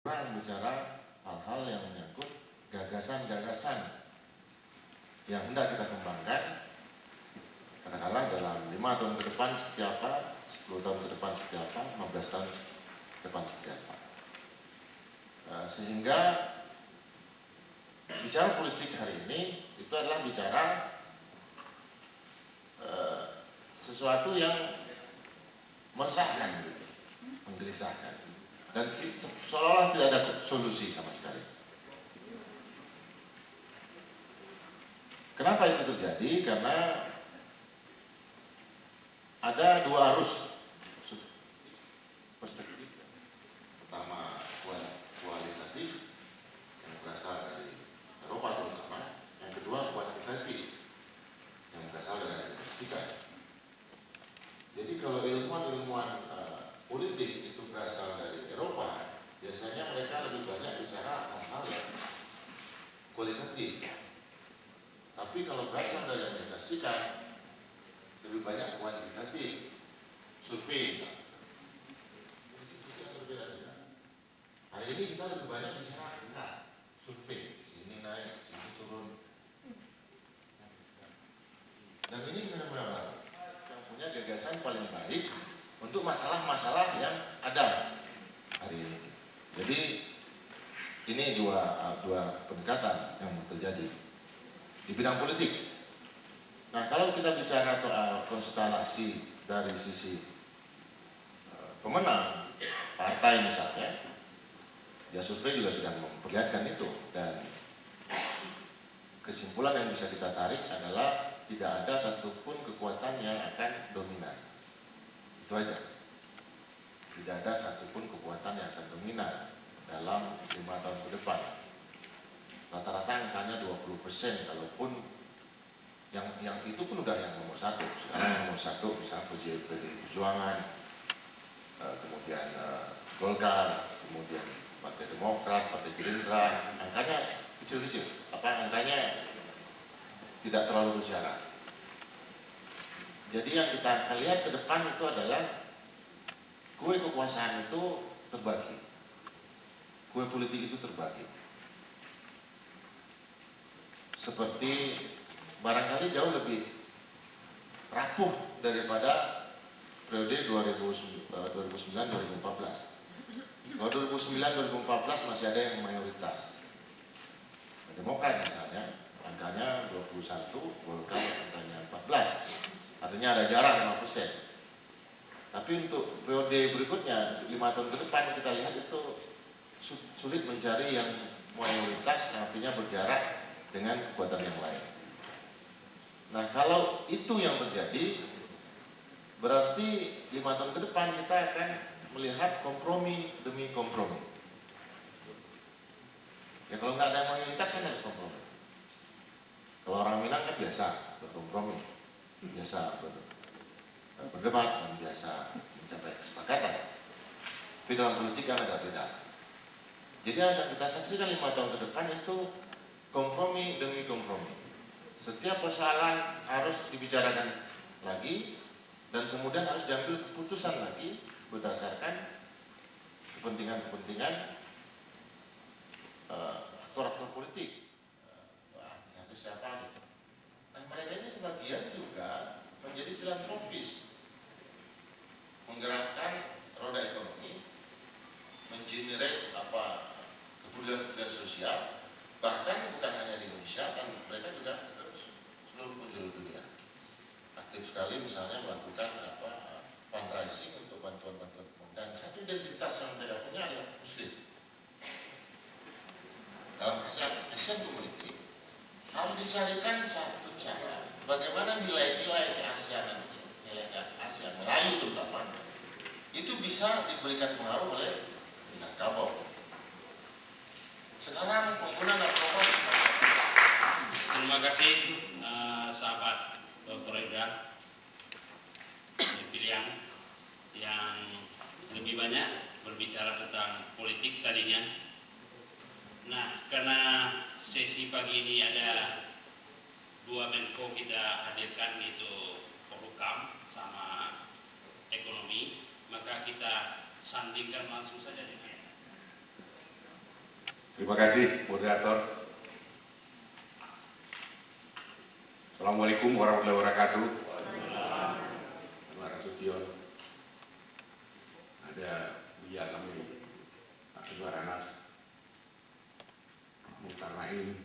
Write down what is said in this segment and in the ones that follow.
kurang bicara hal-hal yang menyangkut gagasan-gagasan yang hendak kita kembangkan, katakanlah dalam 5 tahun ke depan seperti apa, 10 tahun ke depan seperti apa, 15 tahun ke depan seperti apa. Sehingga bicara politik hari ini itu adalah bicara sesuatu yang meresahkan, gitu, menggelisahkan, dan seolah-olah tidak ada solusi sama sekali. Kenapa itu terjadi? Karena ada dua arus perspektif. Pertama, kualitatif yang berasal dari Eropa terutama. Yang kedua, kuantitatif yang berasal dari Amerika. Jadi kalau ilmuwan politik itu berasal dari Eropa, biasanya mereka lebih banyak bicara hal-hal yang kualitatif. Tapi kalau berasal dari Amerika Serikat, lebih banyak kuantitatif, survei misalnya. Yang berbeda-beda. Hari ini kita lebih banyak bicara tentang survei, sini naik, sini turun. Dan ini benar-benar yang punya gagasan paling baik untuk masalah-masalah yang ada hari ini. Jadi ini dua pendekatan yang terjadi di bidang politik. Nah, kalau kita bicara soal konstelasi dari sisi pemenang partai misalnya, ya survei juga sudah memperlihatkan itu, dan kesimpulan yang bisa kita tarik adalah tidak ada satupun kekuatan yang akan dominan. Itu aja. Tidak ada satupun kekuatan yang akan dominan dalam 5 tahun ke depan. Rata-rata angkanya 20%, kalaupun yang itu pun udah yang nomor 1. Sekarang nomor 1 misalnya PDI Perjuangan, kemudian Golkar, kemudian Partai Demokrat, Partai Gerindra, angkanya kecil-kecil, angkanya tidak terlalu berjarak. Jadi yang kita akan lihat ke depan itu adalah kue kekuasaan itu terbagi, kue politik itu terbagi. Seperti barangkali jauh lebih rapuh daripada periode 2009-2014. Kalau 2009-2014 masih ada yang mayoritas. Demokrat misalnya, angkanya 21, Golkar angkanya 14. Artinya ada jarak 5%. Tapi untuk periode berikutnya, 5 tahun ke depan kita lihat itu sulit mencari yang mayoritas, artinya berjarak dengan kekuatan yang lain. Nah, kalau itu yang terjadi, berarti 5 tahun ke depan kita akan melihat kompromi demi kompromi. Ya kalau nggak ada mayoritas kan harus kompromi. Kalau orang Minang kan biasa berkompromi, biasa berdebat, dan biasa mencapai kesepakatan. Tapi dalam politik kan agak beda. Jadi yang akan kita saksikan 5 tahun ke depan itu kompromi demi kompromi. Setiap persoalan harus dibicarakan lagi, dan kemudian harus diambil keputusan lagi berdasarkan kepentingan-kepentingan aktor-aktor politik, siapa gitu. Nah, mereka ini sebagian juga menjadi filantropis, menggerakkan roda ekonomi, mengenerate kepedulian sosial, bahkan bukan hanya di Indonesia, kan mereka juga ke seluruh penjuru dunia. Aktif sekali misalnya melakukan fundraising untuk bantuan-bantuan, dan satu identitas yang mereka punya adalah Muslim. Dalam Asian Community harus dicarikan satu cara bagaimana nilai-nilai keasianan itu, nilai ASEAN Melayu terutama, itu bisa diberikan pengaruh oleh Minangkabau. Sekarang pengguna narkoba. Terima kasih sahabat Dr. Ega Piliang yang lebih banyak berbicara tentang politik tadinya. Nah, karena sesi pagi ini ada 2 Menko kita hadirkan, itu Polhukam sama ekonomi, maka kita sandingkan langsung saja dengan Terima kasih, moderator. Assalamualaikum warahmatullahi wabarakatuh. Pak Rasution, ada Buya kami, Pak Kedua Ranas, Pak Muhtar Naim,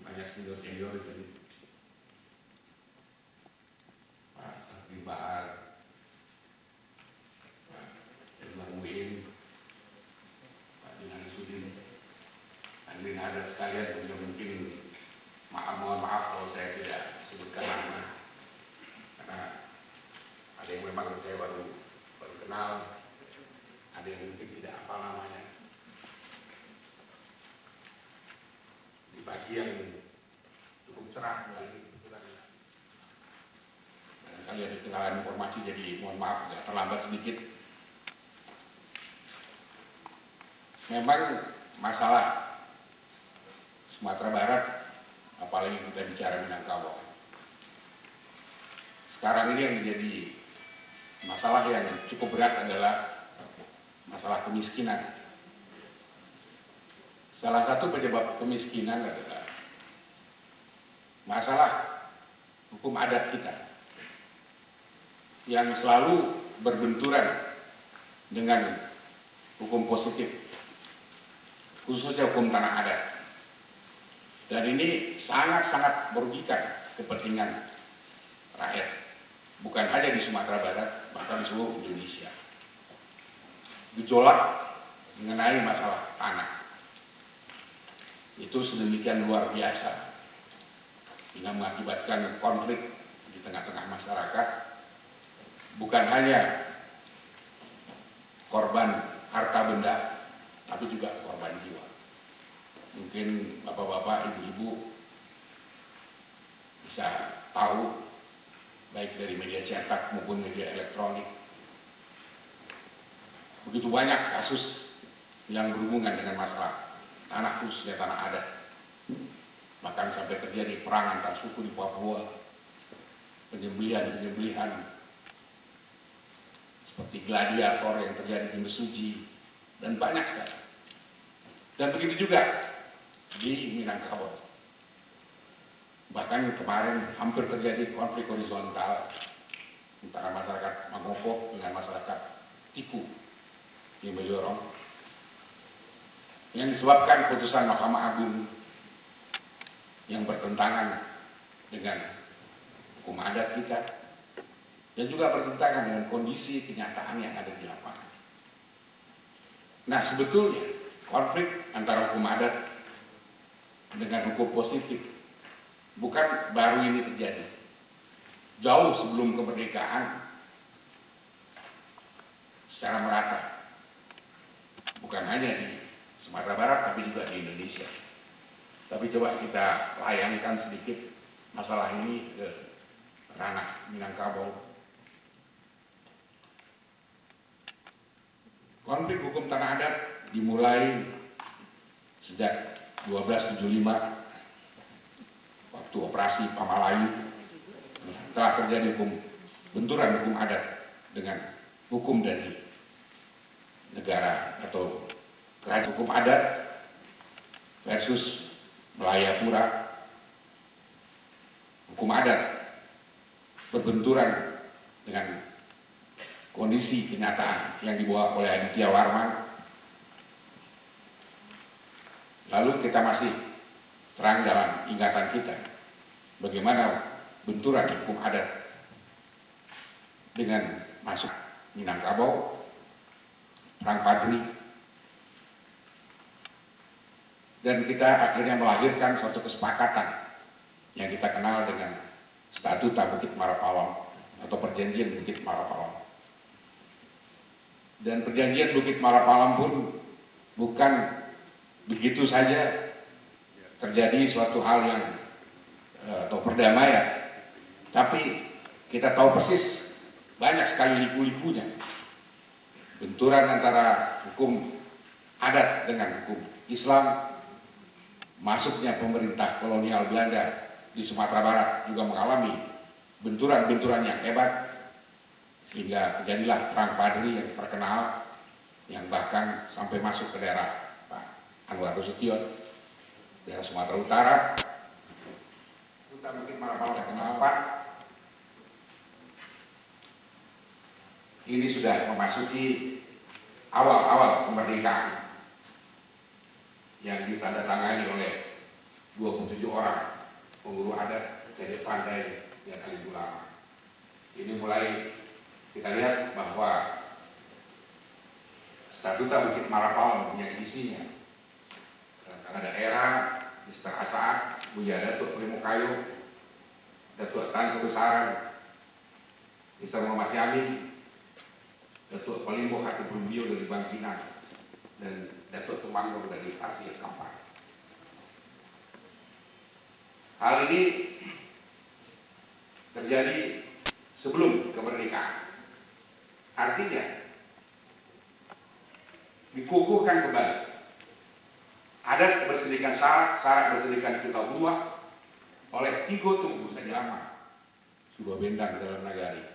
banyak senior di sini, Pak Sabri Bahar, Pak Irman Muin, Pak Dinan Sudin, hadirin hadirat sekalian, mungkin mohon maaf kalau saya tidak sebutkan nama, karena ada yang memang saya baru kenal, ada yang mungkin tidak hafal namanya. Di pagi yang cukup cerah lagi, barangkali ada ketinggalan informasi, jadi mohon maaf agak terlambat sedikit. Memang masalah Sumatera Barat, apalagi kita bicara Minangkabau, sekarang ini yang menjadi masalah yang cukup berat adalah masalah kemiskinan. Salah satu penyebab kemiskinan adalah masalah hukum adat kita yang selalu berbenturan dengan hukum positif, khususnya hukum tanah adat. Dan ini sangat-sangat merugikan kepentingan rakyat, bukan hanya di Sumatera Barat, bahkan di seluruh Indonesia. Gejolak mengenai masalah tanah itu sedemikian luar biasa hingga mengakibatkan konflik di tengah-tengah masyarakat, bukan hanya korban harta benda, tapi juga korban jiwa. Mungkin bapak-bapak, ibu-ibu bisa tahu baik dari media cetak maupun media elektronik, begitu banyak kasus yang berhubungan dengan masalah tanah, khususnya tanah adat. Bahkan sampai terjadi perang antar suku di Papua, penyembelihan seperti gladiator yang terjadi di Mesuji, dan banyak sekali. Dan begitu juga di Minangkabau. Bahkan kemarin hampir terjadi konflik horizontal antara masyarakat Mangopok dengan masyarakat Tiku di Meliorong, yang disebabkan putusan Mahkamah Agung yang bertentangan dengan hukum adat kita dan juga bertentangan dengan kondisi kenyataan yang ada di lapangan. Nah, sebetulnya konflik antara hukum adat dengan hukum positif bukan baru ini terjadi. Jauh sebelum kemerdekaan secara merata, bukan hanya di Sumatera Barat tapi juga di Indonesia. Tapi coba kita layangkan sedikit masalah ini ke ranah Minangkabau. Konflik hukum tanah adat dimulai sejak 1275 waktu operasi Pamalayu, telah terjadi benturan hukum adat dengan hukum dari negara atau kerajaan. Hukum adat versus Melayapura. Hukum adat berbenturan dengan kondisi kenyataan yang dibawa oleh Aditya Warman. Lalu kita masih terang dalam ingatan kita bagaimana benturan hukum adat dengan masuk Minangkabau, Perang Padri, dan kita akhirnya melahirkan suatu kesepakatan yang kita kenal dengan Statuta Bukit Marapawang atau Perjanjian Bukit Marapawang. Dan Perjanjian Bukit Marapawang pun bukan begitu saja terjadi suatu hal yang atau perdamaian, tapi kita tahu persis banyak sekali liku-likunya, benturan antara hukum adat dengan hukum Islam. Masuknya pemerintah kolonial Belanda di Sumatera Barat juga mengalami benturan-benturan yang hebat, sehingga terjadilah Perang Padri yang terkenal, yang bahkan sampai masuk ke daerah Anwar Nasution, daerah Sumatera Utara. Kita mungkin malah kenapa ini sudah memasuki awal-awal kemerdekaan yang ditandatangani oleh 27 orang pemburu adat dari Pandai dan Alim Ulama. Ini mulai kita lihat bahwa Statuta Bukit Marapal punya isinya. Karena daerah di Setengah Saat, Buya Datuk Primokayo, Datuk Tan Kebesaran, Mr. Muhammad Yamin, Datuk Palimbo Hati Bumbio dari Bangkinang, dan Datuk Tumanggung dari Asia Kampar. Hal ini terjadi sebelum kemerdekaan. Artinya dikukuhkan kembali adat bersedikan syarat bersedikan Kitabullah oleh Tigo Tunggu Sajama Sudah Bendang dalam nagari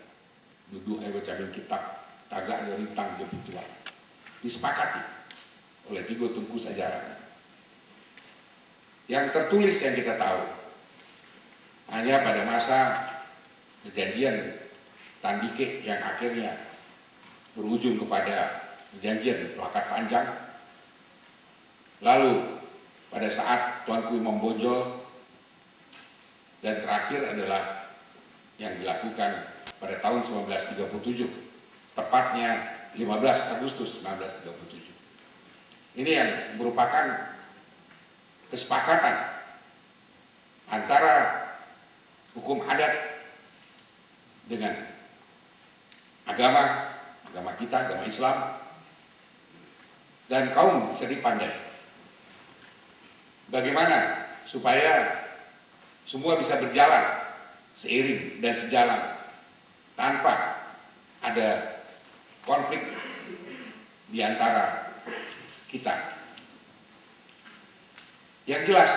duduk bacakan kitab tagak dari tang kebutuhan disepakati oleh Tigo Tunggu Sajama. Yang tertulis yang kita tahu hanya pada masa perjanjian Tandike yang akhirnya berujung kepada perjanjian Pelakat Panjang. Lalu pada saat Tuanku Imam Bonjol, dan terakhir adalah yang dilakukan pada tahun 1937, tepatnya 15 Agustus 1937. Ini yang merupakan kesepakatan antara hukum adat dengan agama kita, agama Islam, dan kaum Seri Pandai. Bagaimana supaya semua bisa berjalan seiring dan sejalan tanpa ada konflik di antara kita. Yang jelas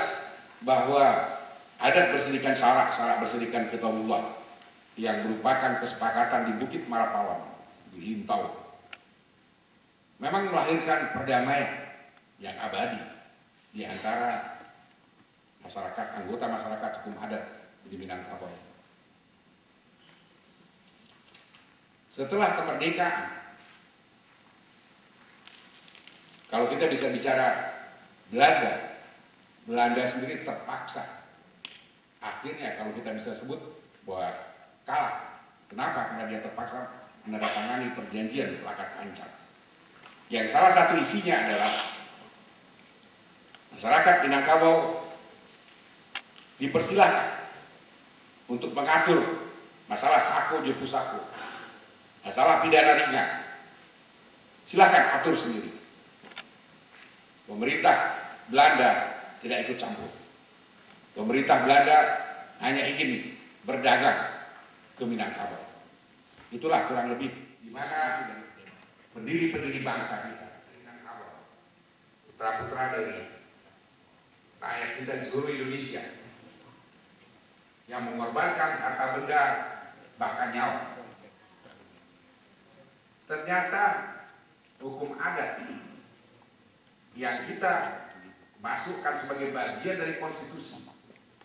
bahwa adat bersedikan syarak bersedikan Kitabullah yang merupakan kesepakatan di Bukit Marapawang di Lintau memang melahirkan perdamaian yang abadi di antara anggota masyarakat hukum adat di Minangkabau. Setelah kemerdekaan, kalau kita bisa bicara Belanda sendiri terpaksa akhirnya, kalau kita bisa sebut bahwa kalah. Kenapa? Karena dia terpaksa menandatangani perjanjian Pelakat Panjang yang salah satu isinya adalah masyarakat Minangkabau dipersilahkan untuk mengatur masalah sako jepu sako, masalah pidana ringan. Silahkan atur sendiri. Pemerintah Belanda tidak ikut campur. Pemerintah Belanda hanya ingin berdagang ke Minangkabau. Itulah kurang lebih di mana pendiri-pendiri bangsa kita, Minangkabau, putra-putra dari rakyat kita di seluruh Indonesia yang mengorbankan harta benda bahkan nyawa. Ternyata hukum adat yang kita masukkan sebagai bagian dari konstitusi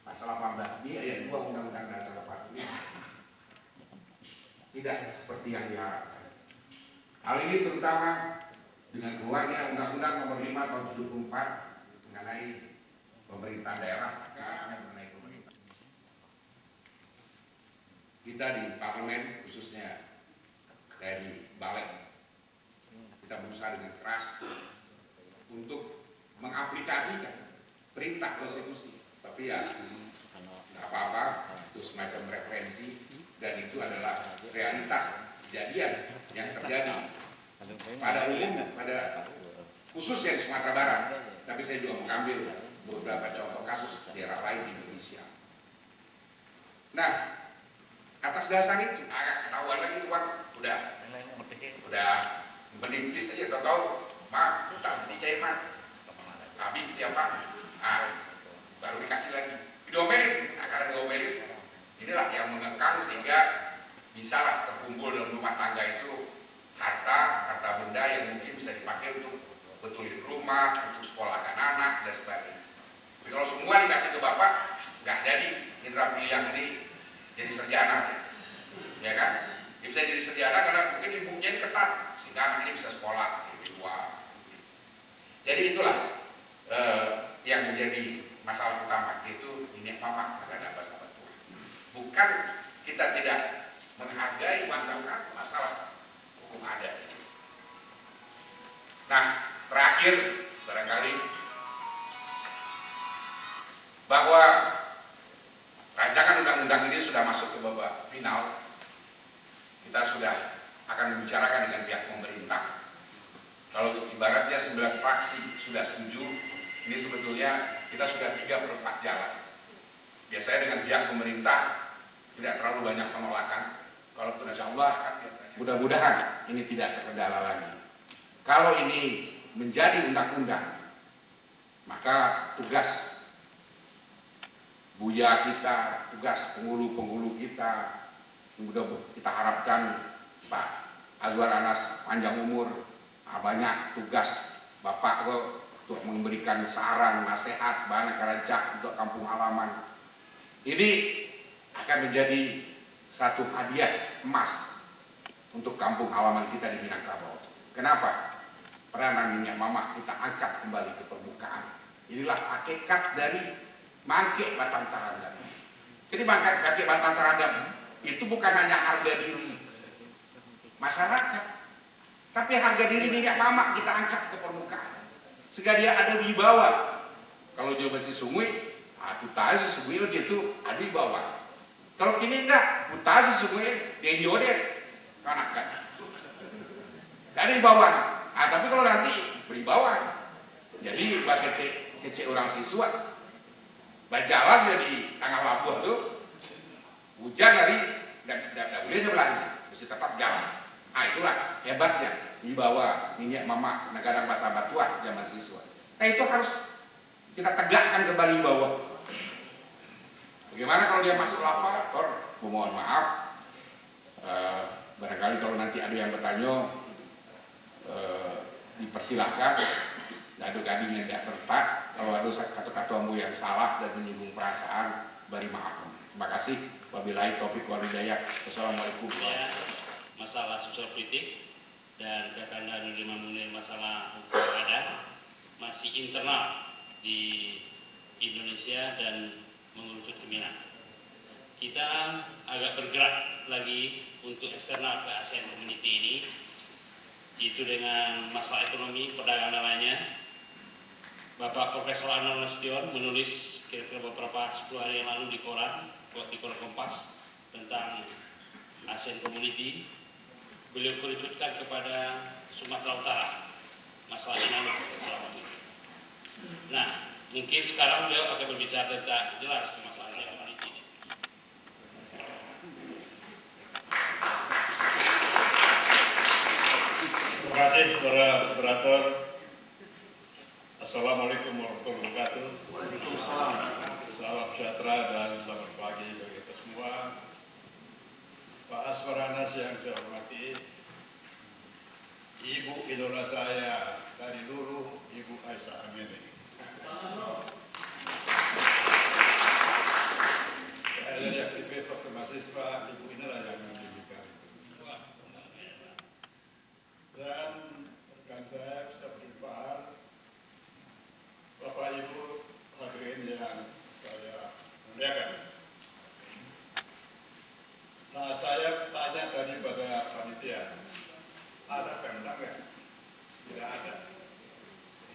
pasal 18b ayat 2 Undang-Undang Dasar 45 tidak seperti yang diharapkan. Hal ini terutama dengan keluarnya Undang-Undang Nomor 5 Tahun 74 mengenai pemerintah daerah, mengenai pemerintah. Kita di parlemen, khususnya dari Balik, kita berusaha dengan keras untuk mengaplikasikan perintah konstitusi, tapi ya tidak apa-apa, itu semacam referensi dan itu adalah realitas kejadian yang terjadi pada umum, pada khususnya di Sumatera Barat, tapi saya juga mengambil beberapa contoh kasus di daerah lain di Indonesia. Nah, atas dasar itu agak ketahuan lagi tuan udah menitis aja, tahu Pak, tak dicai Pak, habis tiap Pak, baru dikasih lagi, diomelin, karena diomelin, inilah yang mengekang sehingga bisalah terkumpul dalam rumah tangga itu harta benda yang mungkin bisa dipakai untuk betulin rumah, untuk sekolah anak, Jadi itulah yang menjadi masalah utama, yaitu ini mama terhadap bahasa Papua. Bukan kita tidak menghargai masalah hukum adat. Nah, terakhir barangkali bahwa rancangan undang-undang ini sudah masuk ke babak final. Kita sudah akan membicarakan dengan pihak pemerintah. Kalau ibaratnya 9 fraksi sudah setuju, ini sebetulnya kita sudah 3/4 jalan. Biasanya dengan pihak pemerintah tidak terlalu banyak penolakan. Kalaupun insya Allah akan mudah-mudahan ini tidak terkendala lagi. Kalau ini menjadi undang-undang, maka tugas Buya kita, tugas penghulu-penghulu kita, mudah kita harapkan Pak Azwar Anas panjang umur, banyak tugas Bapak untuk memberikan saran, nasihat, bahan kerajaan untuk kampung halaman. Ini akan menjadi satu hadiah emas untuk kampung halaman kita di Minangkabau. Kenapa? Peranan minyak mama kita angkat kembali ke permukaan. Inilah hakikat dari Mangke Batang Tarandam. Jadi Mangke Batang Tarandam itu bukan hanya harga diri masyarakat, tapi harga diri minyak mama kita angkat ke permukaan. Sehingga dia ada di bawah. Kalau dia masih sungguh, putar sesungguhnya itu ada di bawah. Kalau kini enggak, putar sesungguhnya dia diode kanak-kanak. Dari bawah. Tapi kalau nanti beri bawah. Jadi pakai kecil orang siswa. Berjalan jadi tanggal labuh tuh, hujan dari tidak boleh sebelahnya, mesti tetap jalan. Itulah hebatnya di bawah minyak mama negara bahasa Batuan zaman siswa. Itu harus kita tegakkan kembali bawah. Bagaimana kalau dia masuk lapor? Mohon maaf, barangkali kalau nanti ada yang bertanya, dipersilahkan. Ada gading yang tidak tepat, kalau ada kata-katamu yang salah dan menyinggung perasaan, beri maaf. Terima kasih. Wabillahi taufiq wal hidayah. Wassalamualaikum warahmatullahi wabarakatuh. Masalah sosial politik dan Kakanda Nurima Munir masalah hukum adat masih internal di Indonesia dan mengerucut ke Minang. Kita agak bergerak lagi untuk eksternal ke ASEAN Community ini, itu dengan masalah ekonomi, perdagangan lainnya. Bapak Profesor Anwar Nasution menulis kira-kira beberapa 10 hari yang lalu di koran Kompas tentang ASEAN Community. Beliau kerucutkan kepada Sumatera Utara masalah ini selama ini. Nah, mungkin sekarang beliau akan berbicara tentang jelas masalah ASEAN Community ini. Terima kasih para moderator. Assalamualaikum warahmatullahi wabarakatuh. Waalaikumsalam. Salam sejahtera dan selamat pagi bagi kita semua. Pak Azwar Anas yang saya hormati, Ibu idola saya dari dulu, Ibu Aisyah Amini. Saya dari aktivis waktu mahasiswa, Ibu inilah yang mendidikan. Dan rekan saya bisa berjumpa. Bapak Ibu hadirin yang saya muliakan. Nah, saya tanya tadi pada panitia, ada Pemda nggak? Tidak ada.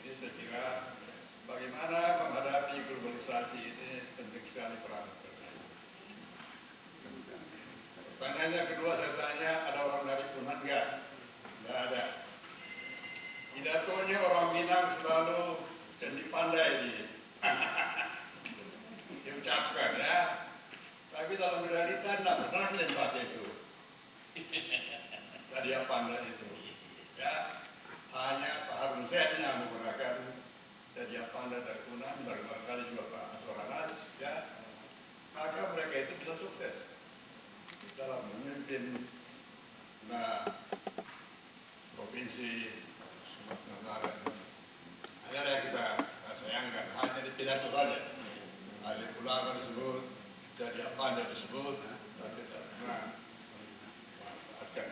Ini saya kira bagaimana menghadapi globalisasi ini penting sekali peran Pemda. Pertanyaannya kedua saya tanya, ada orang dari Punan nggak? Nggak ada. Pidatonya orang Minang selalu jadi pandai diucapkan ya, tapi dalam realita tidak pernah melempar itu. Tadi yang pandai itu, ya hanya Pak Harun Zaid yang menggunakan jadi yang pandai dari Punan, barangkali juga Pak Azwar Anas, ya, maka mereka itu bisa sukses dalam memimpin provinsi Sumatera Utara. Hanya yang kita sayangkan, hanya di pidato saja. Ada ulama disebut, jadi apa anda disebut, tapi tidak pernah memanfaatkan.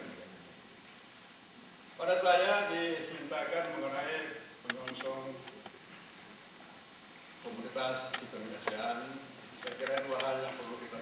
Pada saya dimintakan mengenai penyongsong integritas, keterbukaan, saya kira dua hal yang perlu kita